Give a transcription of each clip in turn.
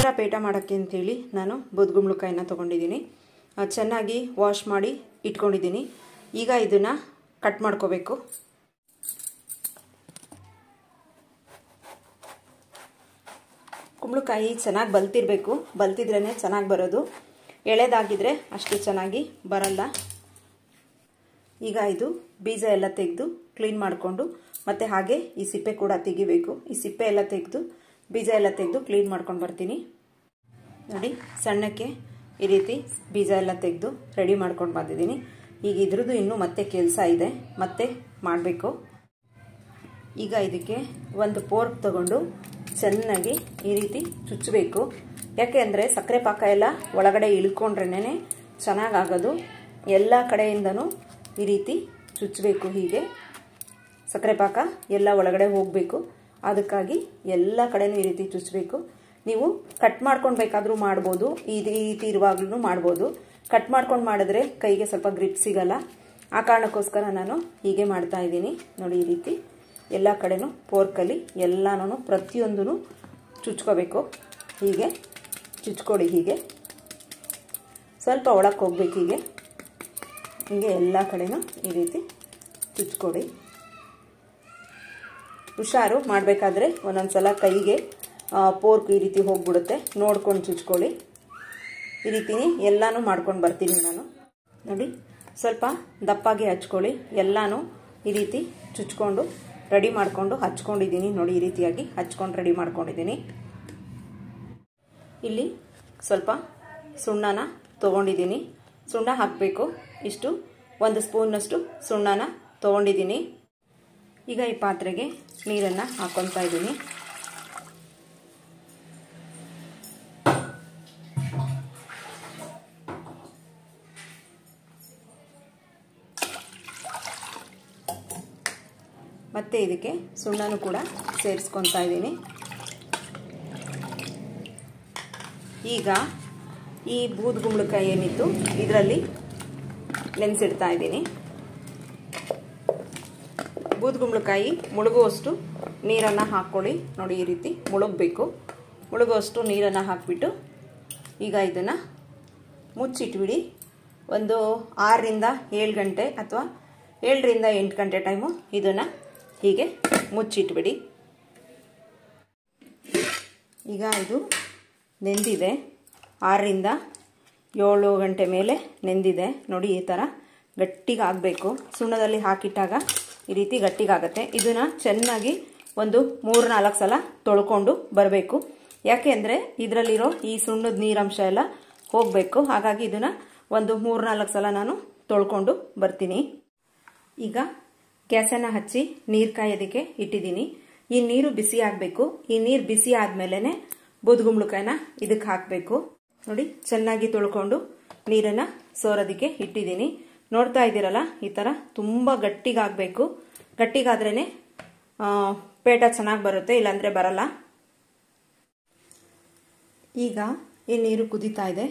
ಉಂಗುರ ಪೇಟ ಮಾಡೋಕ್ಕೆ ಅಂತೇಳಿ ನಾನು ಬೂದುಗುಂಬಳಕಾಯಿನ ತೊಗೊಂಡಿದ್ದೀನಿ. ಚೆನ್ನಾಗಿ ವಾಶ್ ಮಾಡಿ ಇಟ್ಕೊಂಡಿದ್ದೀನಿ. ಈಗ ಇದನ್ನು ಕಟ್ ಮಾಡ್ಕೋಬೇಕು. ಕುಂಬಳಕಾಯಿ ಚೆನ್ನಾಗಿ ಬಲ್ತಿರಬೇಕು, ಬಲ್ತಿದ್ರೇ ಚೆನ್ನಾಗಿ ಬರೋದು. ಎಳೆದಾಗಿದ್ರೆ ಅಷ್ಟು ಚೆನ್ನಾಗಿ ಬರಲ್ಲ. ಈಗ ಇದು ಬೀಜ ಎಲ್ಲ ತೆಗೆದು ಕ್ಲೀನ್ ಮಾಡಿಕೊಂಡು ಮತ್ತು ಹಾಗೆ ಈ ಸಿಪ್ಪೆ ಕೂಡ ತೆಗಿಬೇಕು. ಈ ಸಿಪ್ಪೆ ಎಲ್ಲ ತೆಗೆದು ಬೀಜ ಎಲ್ಲ ತೆಗೆದು ಕ್ಲೀನ್ ಮಾಡ್ಕೊಂಡು ಬರ್ತೀನಿ. ನೋಡಿ, ಸಣ್ಣಕ್ಕೆ ಈ ರೀತಿ ಬೀಜ ಎಲ್ಲ ತೆಗೆದು ರೆಡಿ ಮಾಡ್ಕೊಂಡು ಬಂದಿದ್ದೀನಿ. ಈಗ ಇದ್ರದ್ದು ಇನ್ನೂ ಮತ್ತೆ ಕೆಲಸ ಇದೆ, ಮತ್ತೆ ಮಾಡಬೇಕು. ಈಗ ಇದಕ್ಕೆ ಒಂದು ಫೋರ್ಕ್ ತಗೊಂಡು ಚೆನ್ನಾಗಿ ಈ ರೀತಿ ಚುಚ್ಚಬೇಕು. ಯಾಕೆ ಅಂದರೆ ಸಕ್ಕರೆ ಪಾಕ ಎಲ್ಲ ಒಳಗಡೆ ಇಳ್ಕೊಂಡ್ರೇ ಚೆನ್ನಾಗಾಗೋದು. ಎಲ್ಲ ಕಡೆಯಿಂದನೂ ಈ ರೀತಿ ಚುಚ್ಚಬೇಕು. ಹೀಗೆ ಸಕ್ಕರೆ ಪಾಕ ಎಲ್ಲ ಒಳಗಡೆ ಹೋಗಬೇಕು. ಅದಕ್ಕಾಗಿ ಎಲ್ಲ ಕಡೆನೂ ಈ ರೀತಿ ಚುಚ್ಚಬೇಕು. ನೀವು ಕಟ್ ಮಾಡ್ಕೊಂಡು ಬೇಕಾದರೂ ಮಾಡ್ಬೋದು, ಈ ರೀತಿ ಇರುವಾಗ್ಲೂ ಮಾಡ್ಬೋದು. ಕಟ್ ಮಾಡ್ಕೊಂಡು ಮಾಡಿದ್ರೆ ಕೈಗೆ ಸ್ವಲ್ಪ ಗ್ರಿಪ್ ಸಿಗಲ್ಲ. ಆ ಕಾರಣಕ್ಕೋಸ್ಕರ ನಾನು ಹೀಗೆ ಮಾಡ್ತಾ ಇದ್ದೀನಿ. ನೋಡಿ, ಈ ರೀತಿ ಎಲ್ಲ ಕಡೆನೂ ಫೋರ್ಕಲ್ಲಿ ಎಲ್ಲನೂ ಪ್ರತಿಯೊಂದೂ ಚುಚ್ಕೋಬೇಕು. ಹೀಗೆ ಚುಚ್ಕೊಡಿ. ಹೀಗೆ ಸ್ವಲ್ಪ ಒಳಕ್ಕೆ ಹೋಗ್ಬೇಕು. ಹೀಗೆ ಎಲ್ಲ ಕಡೆನೂ ಈ ರೀತಿ ಚುಚ್ಕೊಡಿ. ಹುಷಾರು, ಮಾಡಬೇಕಾದ್ರೆ ಒಂದೊಂದು ಸಲ ಕೈಗೆ ಫೋರ್ಕ್ ಈ ರೀತಿ ಹೋಗ್ಬಿಡುತ್ತೆ, ನೋಡ್ಕೊಂಡು ಚುಚ್ಕೊಳ್ಳಿ. ಈ ರೀತಿನೇ ಎಲ್ಲನೂ ಮಾಡ್ಕೊಂಡು ಬರ್ತೀನಿ ನಾನು. ನೋಡಿ, ಸ್ವಲ್ಪ ದಪ್ಪಾಗಿ ಹಚ್ಕೊಳ್ಳಿ. ಎಲ್ಲನೂ ಈ ರೀತಿ ಚುಚ್ಕೊಂಡು ರೆಡಿ ಮಾಡಿಕೊಂಡು ಹಚ್ಕೊಂಡಿದ್ದೀನಿ. ನೋಡಿ, ಈ ರೀತಿಯಾಗಿ ಹಚ್ಕೊಂಡು ರೆಡಿ ಮಾಡ್ಕೊಂಡಿದ್ದೀನಿ. ಇಲ್ಲಿ ಸ್ವಲ್ಪ ಸುಣ್ಣನ ತೊಗೊಂಡಿದ್ದೀನಿ. ಸುಣ್ಣ ಹಾಕಬೇಕು. ಇಷ್ಟು 1 ಸ್ಪೂನ್ನಷ್ಟು ಸುಣ್ಣನ ತೊಗೊಂಡಿದ್ದೀನಿ. ಈಗ ಈ ಪಾತ್ರೆಗೆ ನೀರನ್ನು ಹಾಕ್ಕೊತಾ ಇದ್ದೀನಿ. ಮತ್ತೆ ಇದಕ್ಕೆ ಸುಣ್ಣನೂ ಕೂಡ ಸೇರಿಸ್ಕೊತಾ ಇದ್ದೀನಿ. ಈಗ ಈ ಬೂದುಗುಂಬಳಕಾಯಿ ಏನಿತ್ತು ಇದರಲ್ಲಿ ನೆನೆಸಿಡ್ತಾ ಇದ್ದೀನಿ. ಬೂದುಗುಂಬಳಕಾಯಿ ಮುಳುಗುವಷ್ಟು ನೀರನ್ನು ಹಾಕ್ಕೊಳ್ಳಿ. ನೋಡಿ, ಈ ರೀತಿ ಮುಳುಗಬೇಕು. ಮುಳುಗುವಷ್ಟು ನೀರನ್ನು ಹಾಕಿಬಿಟ್ಟು ಈಗ ಇದನ್ನು ಮುಚ್ಚಿಟ್ಬಿಡಿ. ಒಂದು 6 ರಿಂದ 7 ಗಂಟೆ ಅಥವಾ 7 ರಿಂದ 8 ಗಂಟೆ ಟೈಮು ಇದನ್ನು ಹೀಗೆ ಮುಚ್ಚಿಟ್ಬಿಡಿ. ಈಗ ಇದು ನೆಂದಿದೆ. 6 ರಿಂದ 7 ಗಂಟೆ ಮೇಲೆ ನೆಂದಿದೆ. ನೋಡಿ, ಈ ಥರ ಗಟ್ಟಿಗಾಗಬೇಕು. ಸುಣ್ಣದಲ್ಲಿ ಹಾಕಿಟ್ಟಾಗ ಈ ರೀತಿ ಗಟ್ಟಿಗಾಗತ್ತೆ. ಇದನ್ನು ಚೆನ್ನಾಗಿ ಒಂದು 3-4 ಸಲ ತೊಳ್ಕೊಂಡು ಬರಬೇಕು. ಯಾಕೆ ಅಂದರೆ ಇದರಲ್ಲಿರೋ ಈ ಸುಣ್ಣದ ನೀರಂಶ ಎಲ್ಲ ಹೋಗಬೇಕು. ಹಾಗಾಗಿ ಇದನ್ನು ಒಂದು 3-4 ಸಲ ನಾನು ತೊಳ್ಕೊಂಡು ಬರ್ತೀನಿ. ಈಗ ಗ್ಯಾಸನ್ನು ಹಚ್ಚಿ ನೀರು ಕಾಯೋದಕ್ಕೆ ಇಟ್ಟಿದ್ದೀನಿ. ಈ ನೀರು ಬಿಸಿ ಆಗಬೇಕು. ಈ ನೀರು ಬಿಸಿ ಆದಮೇಲೆ ಬೂದುಗುಂಬಳಕಾಯಿನ ಇದಕ್ಕೆ ಹಾಕಬೇಕು. ನೋಡಿ, ಚೆನ್ನಾಗಿ ತೊಳ್ಕೊಂಡು ನೀರನ್ನು ಸೋರೋದಕ್ಕೆ ಇಟ್ಟಿದ್ದೀನಿ. ನೋಡ್ತಾ ಇದ್ದೀರಲ್ಲ, ಈ ಥರ ತುಂಬ ಗಟ್ಟಿಗಾಗಬೇಕು. ಗಟ್ಟಿಗಾದ್ರೇ ಪೇಟ ಚೆನ್ನಾಗಿ ಬರುತ್ತೆ, ಇಲ್ಲಾಂದರೆ ಬರಲ್ಲ. ಈಗ ಈ ನೀರು ಕುದೀತಾ ಇದೆ.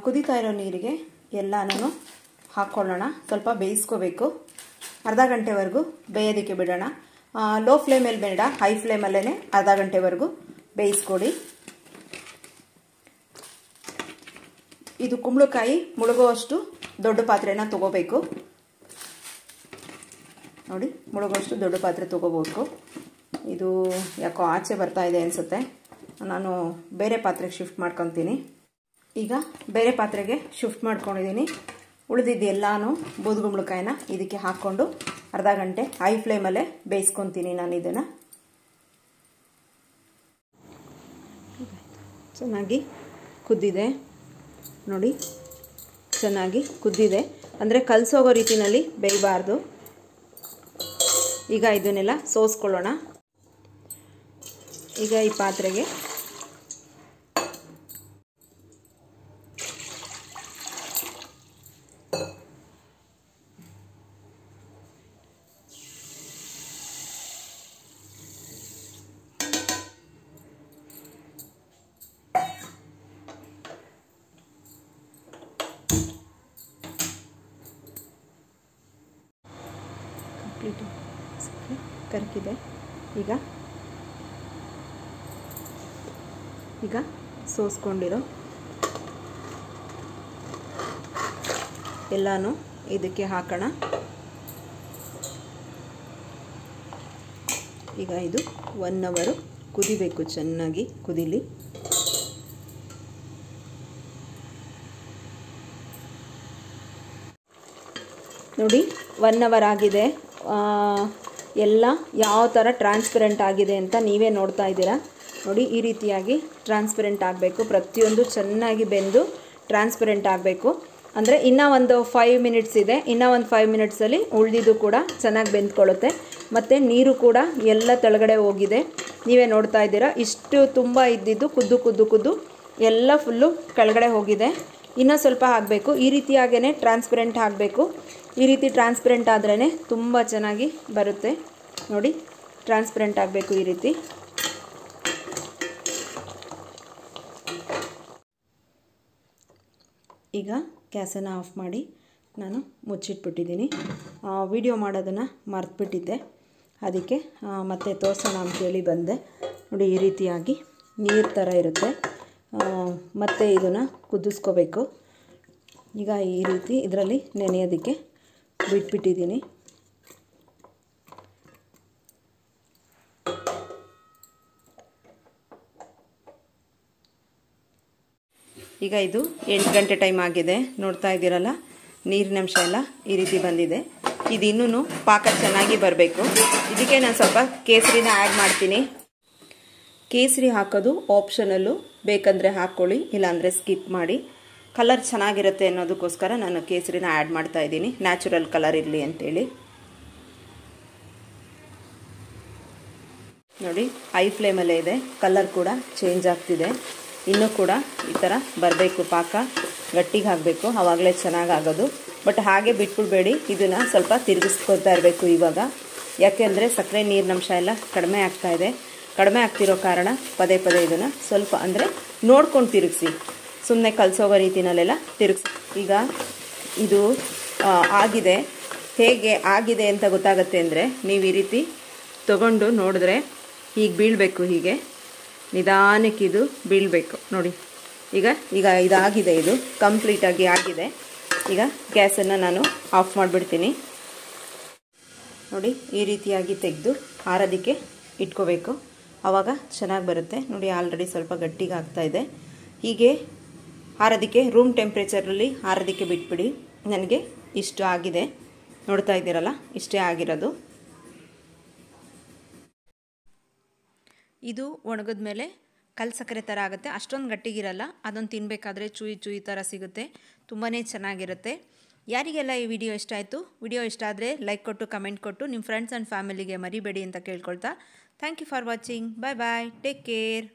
ಕುದೀತಾ ಇರೋ ನೀರಿಗೆ ಎಲ್ಲನೂ ಹಾಕ್ಕೊಳ್ಳೋಣ. ಸ್ವಲ್ಪ ಬೇಯಿಸ್ಕೋಬೇಕು. ಅರ್ಧ ಗಂಟೆವರೆಗೂ ಬೇಯೋದಕ್ಕೆ ಬಿಡೋಣ. ಲೋ ಫ್ಲೇಮಲ್ಲಿ ಬೇಡ, ಹೈ ಫ್ಲೇಮಲ್ಲೇ ಅರ್ಧ ಗಂಟೆವರೆಗೂ ಬೇಯಿಸ್ಕೊಡಿ. ಇದು ಕುಂಬಳಕಾಯಿ ಮುಳುಗುವಷ್ಟು ದೊಡ್ಡ ಪಾತ್ರೆನ ತಗೋಬೇಕು. ನೋಡಿ, ಮುಳುಗುವಷ್ಟು ದೊಡ್ಡ ಪಾತ್ರೆ ತಗೋಬೇಕು. ಇದು ಯಾಕೋ ಆಚೆ ಬರ್ತಾ ಇದೆ ಅನಿಸುತ್ತೆ. ನಾನು ಬೇರೆ ಪಾತ್ರೆಗೆ ಶಿಫ್ಟ್ ಮಾಡ್ಕೊತೀನಿ. ಈಗ ಬೇರೆ ಪಾತ್ರೆಗೆ ಶಿಫ್ಟ್ ಮಾಡ್ಕೊಂಡಿದ್ದೀನಿ. ಉಳಿದಿದ್ದು ಎಲ್ಲಾನು ಬೂದುಗುಂಬಳಕಾಯಿನ ಇದಕ್ಕೆ ಹಾಕ್ಕೊಂಡು ಅರ್ಧ ಗಂಟೆ ಹೈ ಫ್ಲೇಮಲ್ಲೇ ಬೇಯಿಸ್ಕೊತೀನಿ ನಾನು ಇದನ್ನು. ಚೆನ್ನಾಗಿ ಕುದ್ದಿದೆ. ನೋಡಿ, ಚೆನ್ನಾಗಿ ಕುದ್ದಿದೆ. ಅಂದರೆ ಕಲಸೋಗೋ ರೀತಿಯಲ್ಲಿ ಬೇಯಬಾರ್ದು. ಈಗ ಇದನ್ನೆಲ್ಲ ಸೋಸ್ಕೊಳ್ಳೋಣ. ಈಗ ಈ ಪಾತ್ರೆಗೆ ಕರಕಿದೆ. ಈಗ ಸೋಸ್ಕೊಂಡಿರೋ ಎಲ್ಲನೂ ಇದಕ್ಕೆ ಹಾಕೋಣ. ಈಗ ಇದು 1 ಅವರ್ ಕುದಿಬೇಕು, ಚೆನ್ನಾಗಿ ಕುದೀಲಿ. ನೋಡಿ 1 ಅವರ್ ಆಗಿದೆ. ಎಲ್ಲ ಯಾವ ಥರ ಟ್ರಾನ್ಸ್ಪರೆಂಟ್ ಆಗಿದೆ ಅಂತ ನೀವೇ ನೋಡ್ತಾ ಇದ್ದೀರಾ. ನೋಡಿ ಈ ರೀತಿಯಾಗಿ ಟ್ರಾನ್ಸ್ಪರೆಂಟ್ ಆಗಬೇಕು, ಪ್ರತಿಯೊಂದು ಚೆನ್ನಾಗಿ ಬೆಂದು ಟ್ರಾನ್ಸ್ಪರೆಂಟ್ ಆಗಬೇಕು. ಅಂದರೆ ಇನ್ನೂ ಒಂದು 5 ಮಿನಿಟ್ಸ್ ಇದೆ, ಇನ್ನೂ ಒಂದು 5 ಮಿನಿಟ್ಸಲ್ಲಿ ಉಳಿದಿದ್ದು ಕೂಡ ಚೆನ್ನಾಗಿ ಬೆಂದ್ಕೊಳ್ಳುತ್ತೆ. ಮತ್ತು ನೀರು ಕೂಡ ಎಲ್ಲ ತೆಳಗಡೆ ಹೋಗಿದೆ, ನೀವೇ ನೋಡ್ತಾ ಇದ್ದೀರಾ. ಇಷ್ಟು ತುಂಬ ಇದ್ದಿದ್ದು ಕುದ್ದು ಎಲ್ಲ ಫುಲ್ಲು ಕೆಳಗಡೆ ಹೋಗಿದೆ. ಇನ್ನೂ ಸ್ವಲ್ಪ ಆಗಬೇಕು, ಈ ರೀತಿಯಾಗೇ ಟ್ರಾನ್ಸ್ಪರೆಂಟ್ ಆಗಬೇಕು. ಈ ರೀತಿ ಟ್ರಾನ್ಸ್ಪರೆಂಟ್ ಆದ್ರೇ ತುಂಬ ಚೆನ್ನಾಗಿ ಬರುತ್ತೆ. ನೋಡಿ ಟ್ರಾನ್ಸ್ಪರೆಂಟ್ ಆಗಬೇಕು ಈ ರೀತಿ. ಈಗ ಗ್ಯಾಸನ್ನು ಆಫ್ ಮಾಡಿ ನಾನು ಮುಚ್ಚಿಟ್ಬಿಟ್ಟಿದ್ದೀನಿ. ವಿಡಿಯೋ ಮಾಡೋದನ್ನು ಮರೆತುಬಿಟ್ಟಿದ್ದೆ, ಅದಕ್ಕೆ ಮತ್ತೆ ತೋರಿಸೋಣ ಅಂತೇಳಿ ಬಂದೆ. ನೋಡಿ ಈ ರೀತಿಯಾಗಿ ನೀರು ಥರ ಇರುತ್ತೆ. ಮತ್ತು ಇದನ್ನು ಕುದಿಸ್ಕೋಬೇಕು. ಈಗ ಈ ರೀತಿ ಇದರಲ್ಲಿ ನೆನೆಯೋದಕ್ಕೆ ಬಿಟ್ಬಿಟ್ಟಿದ್ದೀನಿ. ಈಗ ಇದು 8 ಗಂಟೆ ಟೈಮ್ ಆಗಿದೆ, ನೋಡ್ತಾ ಇದ್ದೀರಲ್ಲ. ನೀರಿನ ಅಂಶ ಎಲ್ಲ ಈ ರೀತಿ ಬಂದಿದೆ. ಇದು ಇನ್ನೂ ಪಾಕ ಚೆನ್ನಾಗಿ ಬರಬೇಕು. ಇದಕ್ಕೆ ನಾನು ಸ್ವಲ್ಪ ಕೇಸರಿನ ಆ್ಯಡ್ ಮಾಡ್ತೀನಿ. ಕೇಸರಿ ಹಾಕೋದು ಆಪ್ಷನಲ್ಲು, ಬೇಕಂದರೆ ಹಾಕ್ಕೊಳ್ಳಿ, ಇಲ್ಲಾಂದರೆ ಸ್ಕಿಪ್ ಮಾಡಿ. ಕಲರ್ ಚೆನ್ನಾಗಿರುತ್ತೆ ಅನ್ನೋದಕ್ಕೋಸ್ಕರ ನಾನು ಕೇಸರಿನ ಆ್ಯಡ್ ಮಾಡ್ತಾ ಇದ್ದೀನಿ, ನ್ಯಾಚುರಲ್ ಕಲರ್ ಇರಲಿ ಅಂತೇಳಿ. ನೋಡಿ ಹೈ ಫ್ಲೇಮಲ್ಲೇ ಇದೆ, ಕಲರ್ ಕೂಡ ಚೇಂಜ್ ಆಗ್ತಿದೆ. ಇನ್ನೂ ಕೂಡ ಈ ಥರ ಬರಬೇಕು, ಪಾಕ ಗಟ್ಟಿಗೆ ಹಾಕಬೇಕು, ಆವಾಗಲೇ ಚೆನ್ನಾಗಾಗೋದು. ಬಟ್ ಹಾಗೆ ಬಿಟ್ಬಿಡಬೇಡಿ, ಇದನ್ನು ಸ್ವಲ್ಪ ತಿರುಗಿಸ್ಕೊಳ್ತಾ ಇರಬೇಕು ಇವಾಗ. ಯಾಕೆಂದರೆ ಸಕ್ಕರೆ ನೀರಿನಂಶ ಎಲ್ಲ ಕಡಿಮೆ ಆಗ್ತಾಯಿದೆ. ಕಡಿಮೆ ಆಗ್ತಿರೋ ಕಾರಣ ಪದೇ ಇದನ್ನು ಸ್ವಲ್ಪ ಅಂದರೆ ನೋಡ್ಕೊಂಡು ತಿರುಗಿಸಿ, ಸುಮ್ಮನೆ ಕಲಸೋಗೋ ರೀತಿನಲ್ಲೆಲ್ಲ ತಿರುಗಿಸಿ. ಈಗ ಇದು ಆಗಿದೆ. ಹೇಗೆ ಆಗಿದೆ ಅಂತ ಗೊತ್ತಾಗುತ್ತೆ ಅಂದರೆ, ನೀವು ಈ ರೀತಿ ತಗೊಂಡು ನೋಡಿದ್ರೆ ಹೀಗೆ ಬೀಳಬೇಕು, ಹೀಗೆ ನಿಧಾನಕ್ಕೆ ಇದು ಬೀಳಬೇಕು. ನೋಡಿ ಈಗ ಇದಾಗಿದೆ, ಇದು ಕಂಪ್ಲೀಟಾಗಿ ಆಗಿದೆ. ಈಗ ಗ್ಯಾಸನ್ನು ನಾನು ಆಫ್ ಮಾಡಿಬಿಡ್ತೀನಿ. ನೋಡಿ ಈ ರೀತಿಯಾಗಿ ತೆಗೆದು ಆರೋದಕ್ಕೆ ಇಟ್ಕೋಬೇಕು, ಆವಾಗ ಚೆನ್ನಾಗಿ ಬರುತ್ತೆ. ನೋಡಿ ಆಲ್ರೆಡಿ ಸ್ವಲ್ಪ ಗಟ್ಟಿಗೆ ಆಗ್ತಾಯಿದೆ. ಹೀಗೆ ಆರೋದಕ್ಕೆ ರೂಮ್ ಟೆಂಪ್ರೇಚರಲ್ಲಿ ಆರೋದಕ್ಕೆ ಬಿಟ್ಬಿಡಿ. ನನಗೆ ಇಷ್ಟು ಆಗಿದೆ, ನೋಡ್ತಾ ಇದ್ದೀರಲ್ಲ, ಇಷ್ಟೇ ಆಗಿರೋದು. ಇದು ಒಣಗಿದ ಮೇಲೆ ಕಲ್ಲು ಸಕ್ಕರೆ ಥರ ಆಗುತ್ತೆ, ಅಷ್ಟೊಂದು ಗಟ್ಟಿಗಿರಲ್ಲ. ಅದನ್ನು ತಿನ್ನಬೇಕಾದ್ರೆ ಚುಯಿ ಥರ ಸಿಗುತ್ತೆ, ತುಂಬಾ ಚೆನ್ನಾಗಿರುತ್ತೆ. ಯಾರಿಗೆಲ್ಲ ಈ ವಿಡಿಯೋ ಇಷ್ಟ ಆಯಿತು, ವಿಡಿಯೋ ಇಷ್ಟ ಆದರೆ ಲೈಕ್ ಕೊಟ್ಟು ಕಮೆಂಟ್ ಕೊಟ್ಟು ನಿಮ್ಮ ಫ್ರೆಂಡ್ಸ್ ಆ್ಯಂಡ್ ಫ್ಯಾಮಿಲಿಗೆ ಮರಿಬೇಡಿ ಅಂತ ಕೇಳ್ಕೊಳ್ತಾ, thank you for watching. Bye take care.